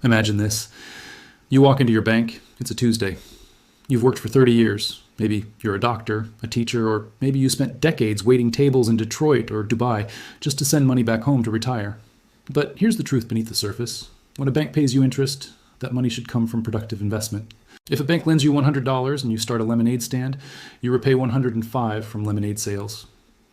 Imagine this. You walk into your bank, it's a Tuesday. You've worked for 30 years. Maybe you're a doctor, a teacher, or maybe you spent decades waiting tables in Detroit or Dubai just to send money back home to retire. But here's the truth beneath the surface. When a bank pays you interest, that money should come from productive investment. If a bank lends you $100 and you start a lemonade stand, you repay $105 from lemonade sales.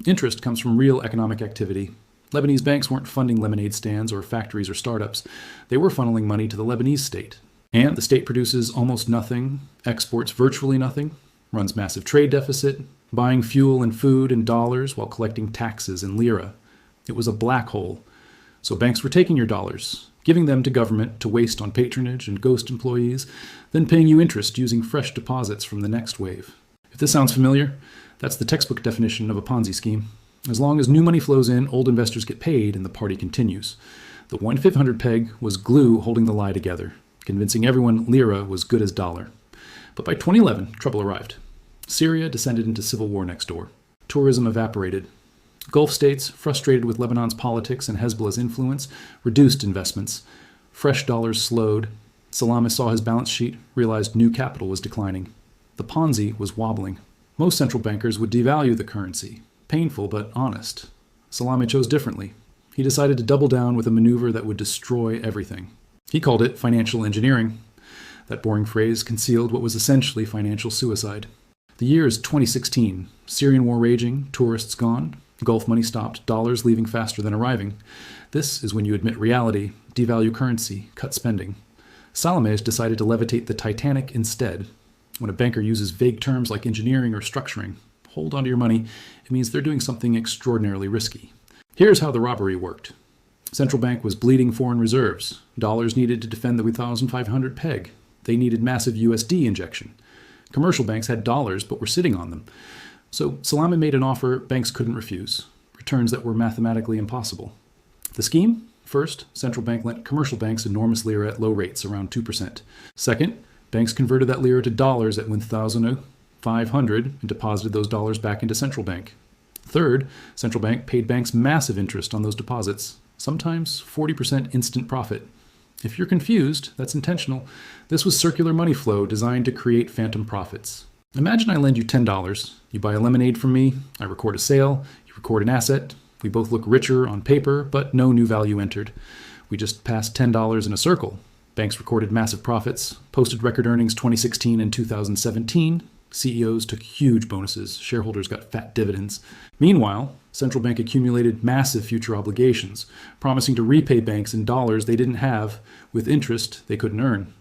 Interest comes from real economic activity. Lebanese banks weren't funding lemonade stands or factories or startups. They were funneling money to the Lebanese state. And the state produces almost nothing, exports virtually nothing, runs massive trade deficit, buying fuel and food in dollars while collecting taxes in lira. It was a black hole. So banks were taking your dollars, giving them to government to waste on patronage and ghost employees, then paying you interest using fresh deposits from the next wave. If this sounds familiar, that's the textbook definition of a Ponzi scheme. As long as new money flows in, old investors get paid and the party continues. The 1/500 peg was glue holding the lie together, convincing everyone lira was good as dollar. But by 2011, trouble arrived. Syria descended into civil war next door. Tourism evaporated. Gulf states, frustrated with Lebanon's politics and Hezbollah's influence, reduced investments. Fresh dollars slowed. Salameh saw his balance sheet, realized new capital was declining. The Ponzi was wobbling. Most central bankers would devalue the currency. Painful, but honest. Salameh chose differently. He decided to double down with a maneuver that would destroy everything. He called it financial engineering. That boring phrase concealed what was essentially financial suicide. The year is 2016. Syrian war raging, tourists gone, Gulf money stopped, dollars leaving faster than arriving. This is when you admit reality, devalue currency, cut spending. Salameh decided to levitate the Titanic instead. When a banker uses vague terms like engineering or structuring, hold onto your money, it means they're doing something extraordinarily risky. Here's how the robbery worked. Central bank was bleeding foreign reserves. Dollars needed to defend the 1,500 peg. They needed massive USD injection. Commercial banks had dollars but were sitting on them. So Salameh made an offer banks couldn't refuse, returns that were mathematically impossible. The scheme? First, central bank lent commercial banks enormous lira at low rates, around 2%. Second, banks converted that lira to dollars at 1,500 and deposited those dollars back into central bank. Third, central bank paid banks massive interest on those deposits, sometimes 40% instant profit. If you're confused, that's intentional. This was circular money flow designed to create phantom profits. Imagine I lend you $10. You buy a lemonade from me, I record a sale, you record an asset. We both look richer on paper, but no new value entered. We just passed $10 in a circle. Banks recorded massive profits, posted record earnings 2016 and 2017. CEOs took huge bonuses, shareholders got fat dividends. Meanwhile, central bank accumulated massive future obligations, promising to repay banks in dollars they didn't have with interest they couldn't earn.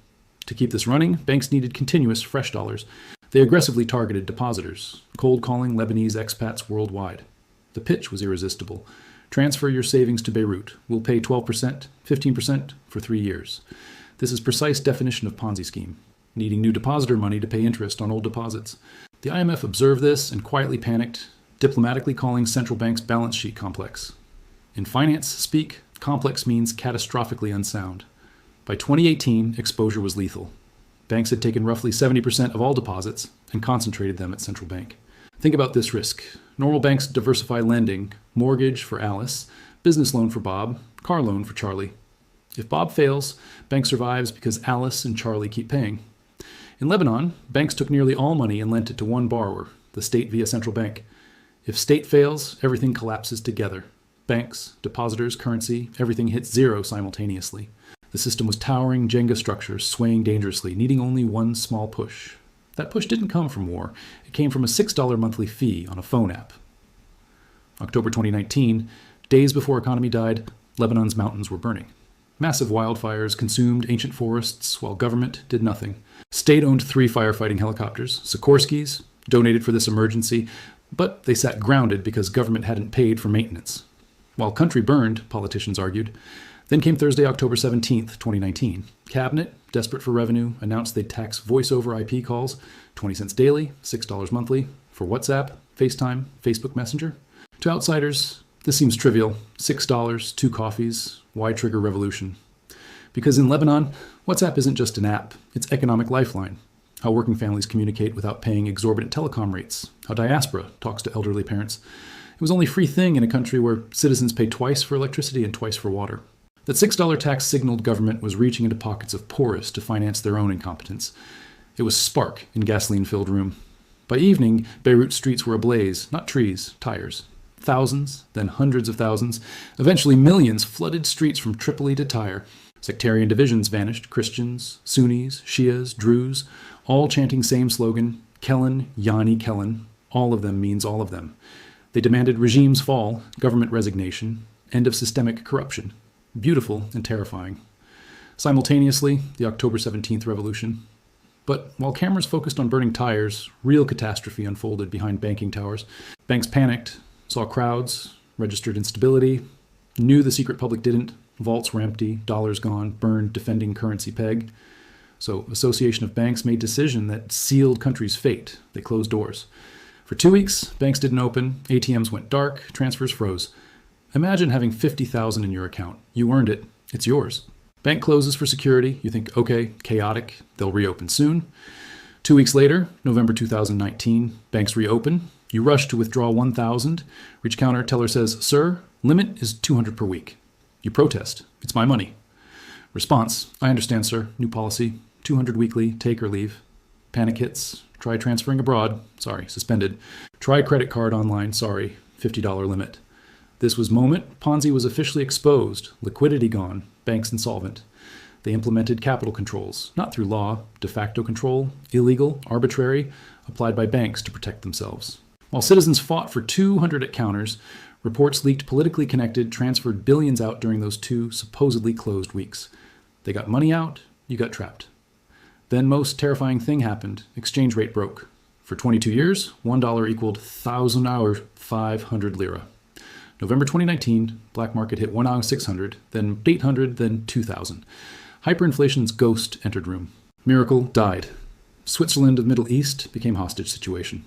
To keep this running, banks needed continuous fresh dollars. They aggressively targeted depositors, cold calling Lebanese expats worldwide. The pitch was irresistible. Transfer your savings to Beirut. We'll pay 12%, 15% for 3 years. This is precise definition of Ponzi scheme, needing new depositor money to pay interest on old deposits. The IMF observed this and quietly panicked, diplomatically calling central banks balance sheet complex. In finance speak, complex means catastrophically unsound. By 2018, exposure was lethal. Banks had taken roughly 70% of all deposits and concentrated them at central bank. Think about this risk. Normal banks diversify lending, mortgage for Alice, business loan for Bob, car loan for Charlie. If Bob fails, bank survives because Alice and Charlie keep paying. In Lebanon, banks took nearly all money and lent it to one borrower, the state via central bank. If state fails, everything collapses together. Banks, depositors, currency, everything hits zero simultaneously. The system was towering Jenga structures, swaying dangerously, needing only one small push. That push didn't come from war. It came from a $6 monthly fee on a phone app. October 2019, days before economy died, Lebanon's mountains were burning. Massive wildfires consumed ancient forests while government did nothing. State owned 3 firefighting helicopters, Sikorsky's, donated for this emergency, but they sat grounded because government hadn't paid for maintenance. While country burned, politicians argued. Then came Thursday, October 17th, 2019. Cabinet, desperate for revenue, announced they'd tax voice-over IP calls, 20 cents daily, $6 monthly, for WhatsApp, FaceTime, Facebook Messenger. To outsiders, this seems trivial. $6, 2 coffees, why trigger revolution? Because in Lebanon, WhatsApp isn't just an app, it's economic lifeline. How working families communicate without paying exorbitant telecom rates. How diaspora talks to elderly parents. It was only a free thing in a country where citizens pay twice for electricity and twice for water. That $6 tax signaled government was reaching into pockets of poorest to finance their own incompetence. It was spark in gasoline-filled room. By evening, Beirut streets were ablaze, not trees, tires. Thousands, then hundreds of thousands, eventually millions flooded streets from Tripoli to Tyre. Sectarian divisions vanished, Christians, Sunnis, Shias, Druze, all chanting same slogan, Kellen, Yani Kellen. All of them means all of them. They demanded regime's fall, government resignation, end of systemic corruption. Beautiful and terrifying. Simultaneously, the October 17th revolution. But while cameras focused on burning tires, real catastrophe unfolded behind banking towers. Banks panicked, saw crowds, registered instability, knew the secret public didn't. Vaults were empty, dollars gone, burned defending currency peg. So Association of Banks made decision that sealed country's fate. They closed doors. For 2 weeks, banks didn't open, ATMs went dark, transfers froze. Imagine having $50,000 in your account. You earned it. It's yours. Bank closes for security. You think, okay, chaotic. They'll reopen soon. 2 weeks later, November 2019, banks reopen. You rush to withdraw $1,000. Reach counter, teller says, "Sir, limit is $200 per week." You protest. "It's my money." Response, "I understand, sir. New policy. $200 weekly. Take or leave." Panic hits. Try transferring abroad. Sorry, suspended. Try credit card online. Sorry, $50 limit. This was moment Ponzi was officially exposed, liquidity gone, banks insolvent. They implemented capital controls, not through law, de facto control, illegal, arbitrary, applied by banks to protect themselves. While citizens fought for 200 at counters, reports leaked politically connected transferred billions out during those 2 supposedly closed weeks. They got money out, you got trapped. Then most terrifying thing happened. Exchange rate broke. For 22 years, $1 equaled 1,000 or 500 lira. November 2019, black market hit 1,600, then 800, then 2,000. Hyperinflation's ghost entered room. Miracle died. Switzerland of Middle East became hostage situation.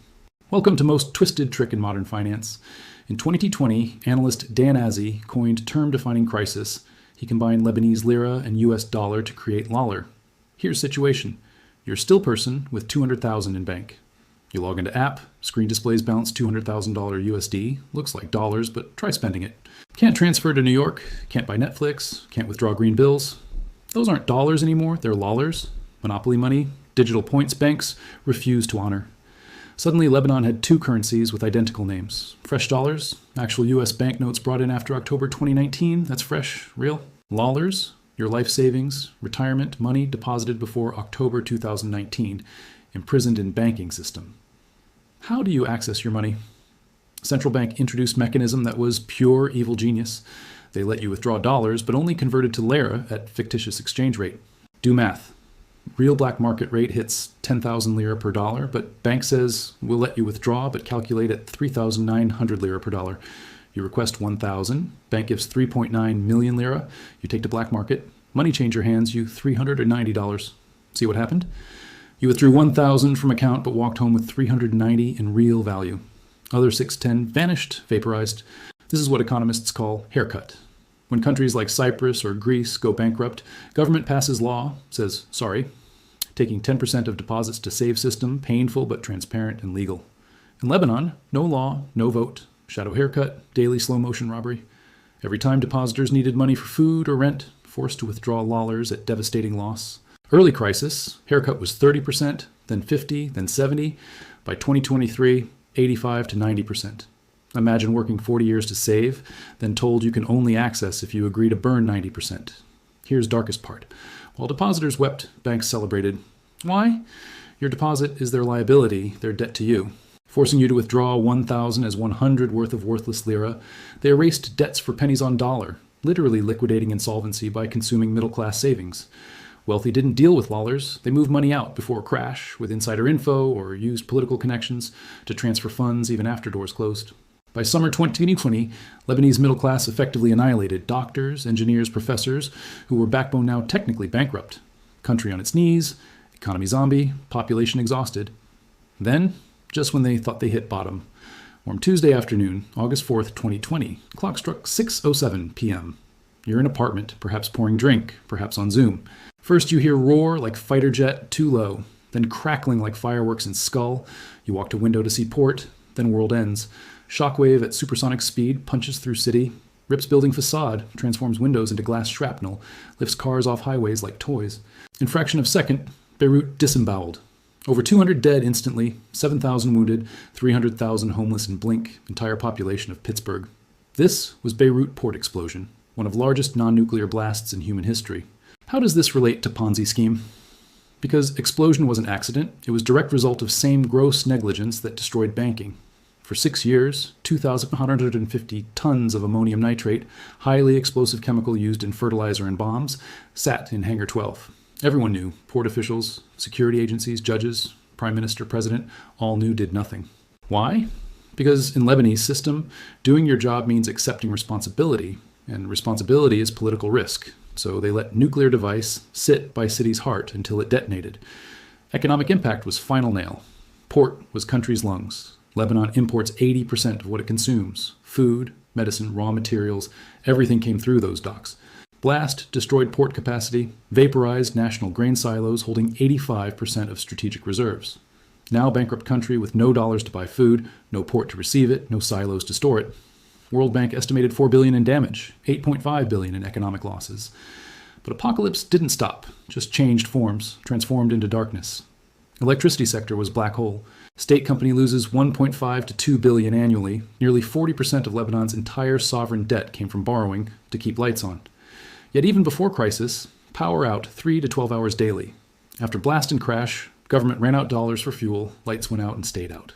Welcome to most twisted trick in modern finance. In 2020, analyst Dan Azzi coined term-defining crisis. He combined Lebanese lira and US dollar to create Lollar. Here's situation. You're a still person with 200,000 in bank. You log into app, screen displays balance $200,000 USD. Looks like dollars, but try spending it. Can't transfer to New York, can't buy Netflix, can't withdraw green bills. Those aren't dollars anymore, they're Lollars. Monopoly money, digital points banks refuse to honor. Suddenly, Lebanon had 2 currencies with identical names. Fresh dollars, actual US banknotes brought in after October 2019, that's fresh, real. Lollars, your life savings, retirement money deposited before October 2019, imprisoned in banking system. How do you access your money? Central bank introduced mechanism that was pure evil genius. They let you withdraw dollars, but only converted to lira at fictitious exchange rate. Do math. Real black market rate hits 10,000 lira per dollar, but bank says we'll let you withdraw, but calculate at 3,900 lira per dollar. You request 1,000, bank gives 3.9 million lira, you take to black market, money changer hands you $390. See what happened? You withdrew 1,000 from account but walked home with 390 in real value. Other 610 vanished, vaporized. This is what economists call haircut. When countries like Cyprus or Greece go bankrupt, government passes law, says sorry, taking 10% of deposits to save system, painful but transparent and legal. In Lebanon, no law, no vote, shadow haircut, daily slow motion robbery. Every time depositors needed money for food or rent, forced to withdraw Lollars at devastating loss. Early crisis, haircut was 30%, then 50, then 70. By 2023, 85 to 90%. Imagine working 40 years to save, then told you can only access if you agree to burn 90%. Here's darkest part. While depositors wept, banks celebrated. Why? Your deposit is their liability, their debt to you. Forcing you to withdraw 1,000 as 100 worth of worthless lira, they erased debts for pennies on dollar, literally liquidating insolvency by consuming middle-class savings. Wealthy didn't deal with Lollars. They moved money out before a crash with insider info or used political connections to transfer funds even after doors closed. By summer 2020, Lebanese middle class effectively annihilated doctors, engineers, professors who were backbone now technically bankrupt. Country on its knees, economy zombie, population exhausted. Then, just when they thought they hit bottom, warm Tuesday afternoon, August 4th, 2020, clock struck 6:07 p.m. You're in an apartment, perhaps pouring drink, perhaps on Zoom. First you hear roar like fighter jet, too low, then crackling like fireworks in skull. You walk to window to see port, then world ends. Shockwave at supersonic speed punches through city. rips building facade, transforms windows into glass shrapnel, lifts cars off highways like toys. In fraction of a second, Beirut disemboweled. Over 200 dead instantly, 7,000 wounded, 300,000 homeless in blink, entire population of Pittsburgh. This was Beirut port explosion, one of the largest non-nuclear blasts in human history. How does this relate to Ponzi scheme? Because explosion was an accident, it was a direct result of same gross negligence that destroyed banking. For 6 years, 2,150 tons of ammonium nitrate, highly explosive chemical used in fertilizer and bombs, sat in Hangar 12. Everyone knew. Port officials, security agencies, judges, prime minister, president, all knew, did nothing. Why? Because in Lebanese system, doing your job means accepting responsibility, and responsibility is political risk. So they let nuclear device sit by city's heart until it detonated. Economic impact was final nail. Port was country's lungs. Lebanon imports 80% of what it consumes. Food, medicine, raw materials, everything came through those docks. Blast destroyed port capacity, vaporized national grain silos holding 85% of strategic reserves. Now bankrupt country with no dollars to buy food, no port to receive it, no silos to store it. World Bank estimated $4 billion in damage, $8.5 billion in economic losses. But apocalypse didn't stop, just changed forms, transformed into darkness. Electricity sector was black hole. State company loses $1.5 to $2 billion annually. Nearly 40% of Lebanon's entire sovereign debt came from borrowing to keep lights on. Yet even before crisis, power out 3 to 12 hours daily. After blast and crash, government ran out dollars for fuel, lights went out and stayed out.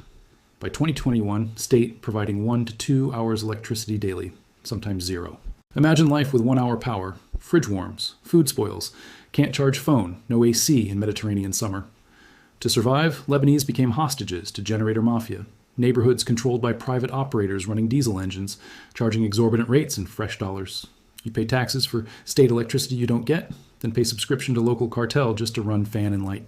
By 2021, state providing 1 to 2 hours electricity daily, sometimes zero. Imagine life with 1 hour power, fridge warms, food spoils, can't charge phone, no AC in Mediterranean summer. To survive, Lebanese became hostages to generator mafia, neighborhoods controlled by private operators running diesel engines, charging exorbitant rates in fresh dollars. You pay taxes for state electricity you don't get, then pay subscription to local cartel just to run fan and light.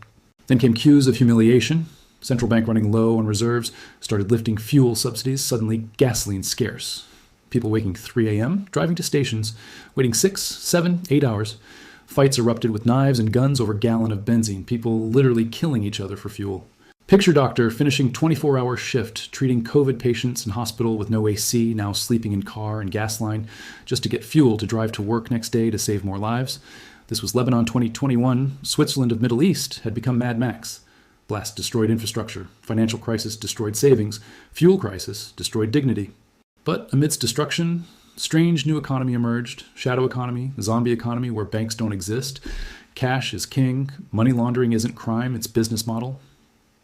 Then came queues of humiliation. Central bank running low on reserves, started lifting fuel subsidies, suddenly gasoline scarce. People waking 3 a.m., driving to stations, waiting 6, 7, 8 hours. Fights erupted with knives and guns over a gallon of benzene, people literally killing each other for fuel. Picture doctor finishing 24-hour shift, treating COVID patients in hospital with no AC, now sleeping in car and gas line, just to get fuel to drive to work next day to save more lives. This was Lebanon 2021. Switzerland of Middle East had become Mad Max. Blast destroyed infrastructure, financial crisis destroyed savings, fuel crisis destroyed dignity. But amidst destruction, strange new economy emerged, shadow economy, zombie economy where banks don't exist, cash is king, money laundering isn't crime, it's business model.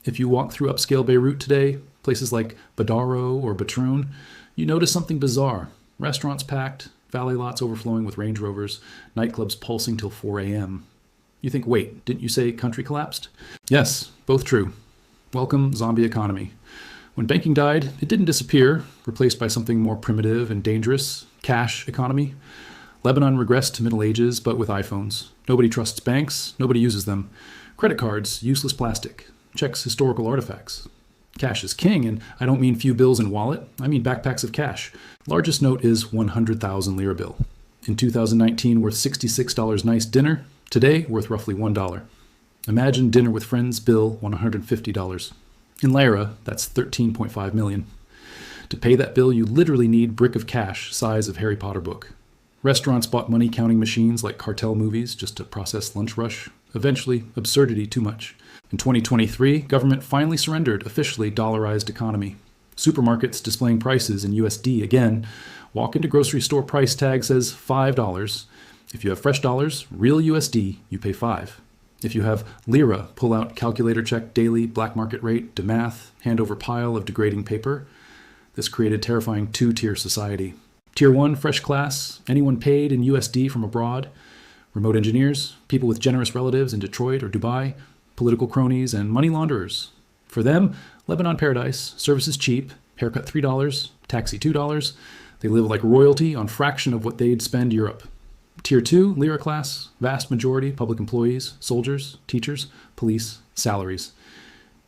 If you walk through upscale Beirut today, places like Badaro or Batroun, you notice something bizarre. Restaurants packed, valet lots overflowing with Range Rovers, nightclubs pulsing till 4 a.m. You think, wait, didn't you say country collapsed? Yes, both true. Welcome, zombie economy. When banking died, it didn't disappear, replaced by something more primitive and dangerous, cash economy. Lebanon regressed to Middle Ages, but with iPhones. Nobody trusts banks, nobody uses them. Credit cards, useless plastic. Checks historical artifacts. Cash is king, and I don't mean few bills and wallet, I mean backpacks of cash. Largest note is 100,000 lira bill. In 2019, worth $66 nice dinner. Today, worth roughly $1. Imagine dinner with friends, bill $150. In lira, that's 13.5 million. To pay that bill, you literally need brick of cash size of Harry Potter book. Restaurants bought money counting machines like cartel movies just to process lunch rush. Eventually, absurdity too much. In 2023, government finally surrendered officially dollarized economy. Supermarkets displaying prices in USD again. Walk into grocery store price tag says $5. If you have fresh dollars, real USD, you pay $5. If you have lira, pull out calculator check daily, black market rate, demath, hand over pile of degrading paper. This created terrifying two-tier society. Tier 1, fresh class, anyone paid in USD from abroad. Remote engineers, people with generous relatives in Detroit or Dubai, political cronies, and money launderers. For them, Lebanon paradise, services cheap, haircut $3, taxi $2. They live like royalty on fraction of what they'd spend Europe. Tier 2, lira class, vast majority, public employees, soldiers, teachers, police, salaries.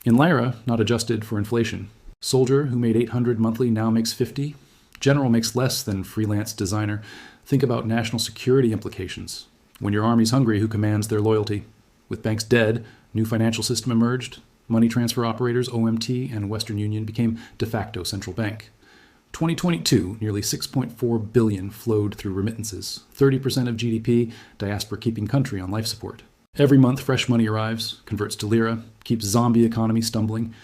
In lira, not adjusted for inflation. Soldier who made $800 monthly now makes $50. General makes less than freelance designer. Think about national security implications. When your army's hungry, who commands their loyalty? With banks dead, new financial system emerged. Money transfer operators, OMT, and Western Union became de facto central bank. 2022, nearly 6.4 billion flowed through remittances, 30% of GDP, diaspora keeping country on life support. Every month, fresh money arrives, converts to lira, keeps zombie economy stumbling.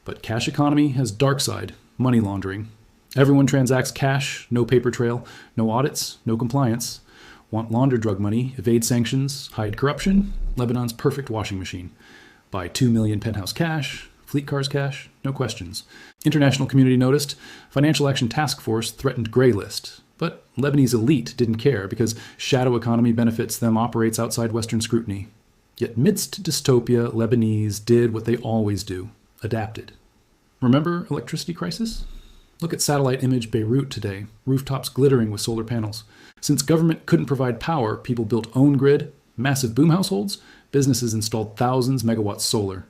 But cash economy has dark side, money laundering. Everyone transacts cash, no paper trail, no audits, no compliance. Want launder drug money, evade sanctions, hide corruption? Lebanon's perfect washing machine. Buy 2 million penthouse cash, fleet cars cash, no questions. International community noticed. Financial Action Task Force threatened gray list. But Lebanese elite didn't care because shadow economy benefits them operates outside Western scrutiny. Yet midst dystopia, Lebanese did what they always do, adapted. Remember electricity crisis? Look at satellite image Beirut today, rooftops glittering with solar panels. Since government couldn't provide power, people built own grid, massive boom households, businesses installed thousands megawatts solar.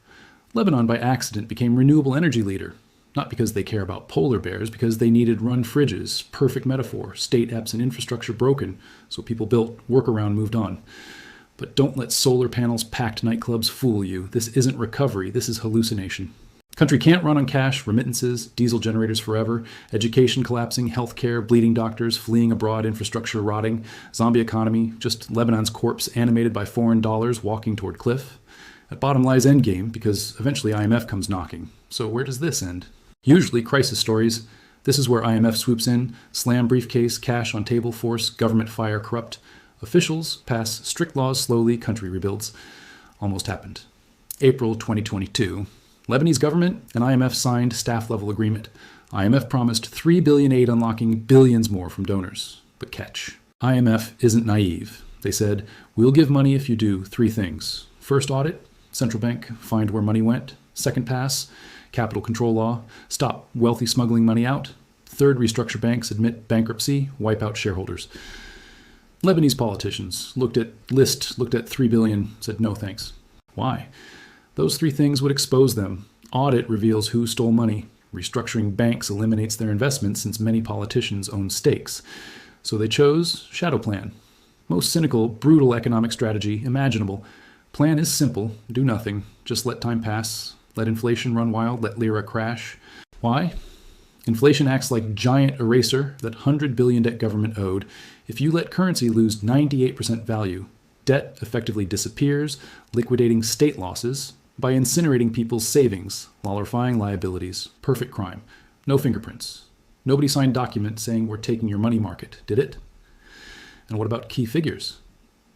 Lebanon by accident became renewable energy leader. Not because they care about polar bears, because they needed run fridges, perfect metaphor, state apps and infrastructure broken, so people built, workaround moved on. But don't let solar panels packed nightclubs fool you. This isn't recovery, this is hallucination. Country can't run on cash, remittances, diesel generators forever, education collapsing, healthcare, bleeding doctors, fleeing abroad, infrastructure rotting, zombie economy, just Lebanon's corpse animated by foreign dollars walking toward cliff. At bottom lies endgame, because eventually IMF comes knocking. So where does this end? Usually crisis stories. This is where IMF swoops in, slam briefcase, cash on table, force, government fire, corrupt. Officials pass strict laws slowly, country rebuilds. Almost happened. April 2022. Lebanese government and IMF signed staff-level agreement. IMF promised $3 billion aid unlocking billions more from donors. But catch. IMF isn't naive. They said, we'll give money if you do 3 things. First audit, central bank, find where money went. Second pass, capital control law, stop wealthy smuggling money out. Third, restructure banks, admit bankruptcy, wipe out shareholders. Lebanese politicians looked at 3 billion, said no thanks. Why? Those 3 things would expose them. Audit reveals who stole money. Restructuring banks eliminates their investments since many politicians own stakes. So they chose shadow plan. Most cynical, brutal economic strategy imaginable. Plan is simple, do nothing, just let time pass, let inflation run wild, let lira crash. Why? Inflation acts like giant eraser that 100 billion debt government owed. If you let currency lose 98% value, debt effectively disappears, liquidating state losses by incinerating people's savings, lollarifying liabilities. Perfect crime. No fingerprints. Nobody signed document saying we're taking your money market, did it? And what about key figures?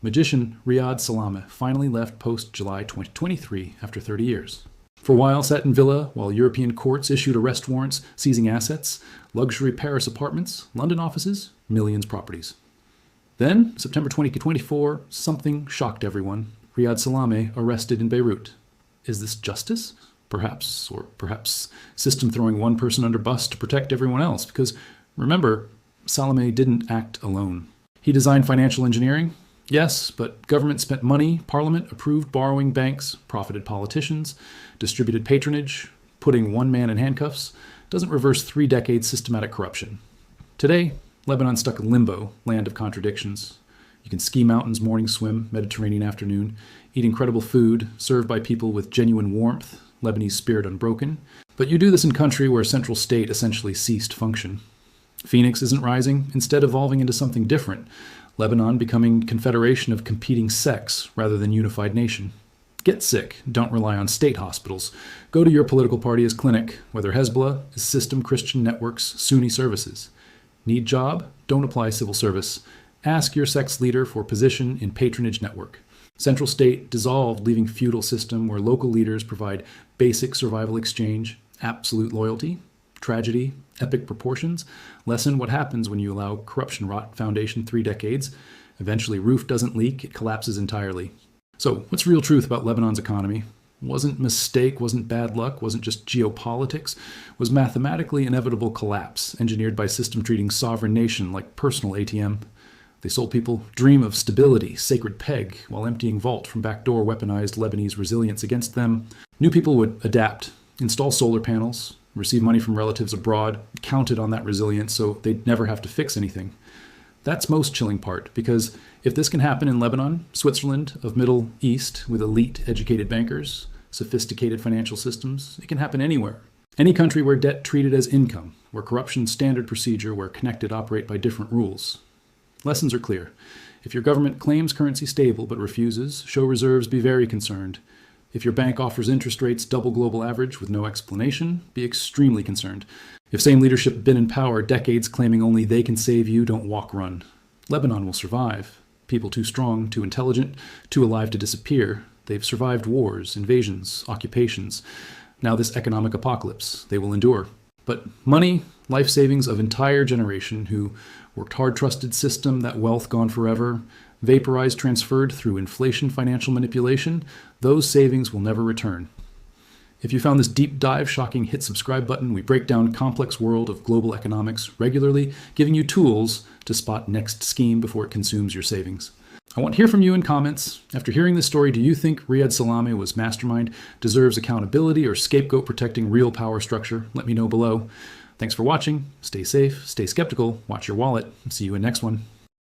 Magician Riad Salameh finally left post-July 2023 after 30 years. For a while, sat in villa while European courts issued arrest warrants, seizing assets, luxury Paris apartments, London offices, millions properties. Then, September 2024, something shocked everyone. Riad Salameh arrested in Beirut. Is this justice? Perhaps, or perhaps system throwing one person under bus to protect everyone else, because remember, Salameh didn't act alone. He designed financial engineering, yes, but government spent money, parliament approved borrowing banks, profited politicians, distributed patronage, putting one man in handcuffs, doesn't reverse 3 decades systematic corruption. Today, Lebanon's stuck in limbo, land of contradictions. You can ski mountains, morning swim, Mediterranean afternoon, eat incredible food, served by people with genuine warmth, Lebanese spirit unbroken. But you do this in country where central state essentially ceased function. Phoenix isn't rising, instead evolving into something different. Lebanon becoming confederation of competing sects rather than unified nation. Get sick, don't rely on state hospitals. Go to your political party as clinic, whether Hezbollah is System Christian Networks, Sunni services. Need job? Don't apply civil service. Ask your sect's leader for position in patronage network. Central state dissolved, leaving feudal system where local leaders provide basic survival exchange, absolute loyalty, tragedy, epic proportions. Lesson what happens when you allow corruption rot foundation 3 decades. Eventually roof doesn't leak, it collapses entirely. So what's real truth about Lebanon's economy? Wasn't mistake, wasn't bad luck, wasn't just geopolitics, was mathematically inevitable collapse, engineered by system treating sovereign nation like personal ATM. They sold people dream of stability, sacred peg, while emptying vault from backdoor weaponized Lebanese resilience against them. New people would adapt, install solar panels, receive money from relatives abroad, counted on that resilience so they'd never have to fix anything. That's most chilling part, because if this can happen in Lebanon, Switzerland of Middle East with elite educated bankers, sophisticated financial systems, it can happen anywhere. Any country where debt treated as income, where corruption standard procedure, where connected operate by different rules. Lessons are clear. If your government claims currency stable but refuses, show reserves, be very concerned. If your bank offers interest rates double global average with no explanation, be extremely concerned. If same leadership been in power decades claiming only they can save you, don't walk run. Lebanon will survive. People too strong, too intelligent, too alive to disappear. They've survived wars, invasions, occupations. Now this economic apocalypse. They will endure. But money, life savings of entire generation who worked hard trusted system, that wealth gone forever, vaporized, transferred through inflation financial manipulation, those savings will never return. If you found this deep dive shocking, hit subscribe button. We break down complex world of global economics regularly, giving you tools to spot next scheme before it consumes your savings. I want to hear from you in comments. After hearing this story, do you think Riad Salameh was mastermind, deserves accountability, or scapegoat protecting real power structure? Let me know below. Thanks for watching. Stay safe, stay skeptical, watch your wallet. See you in next one.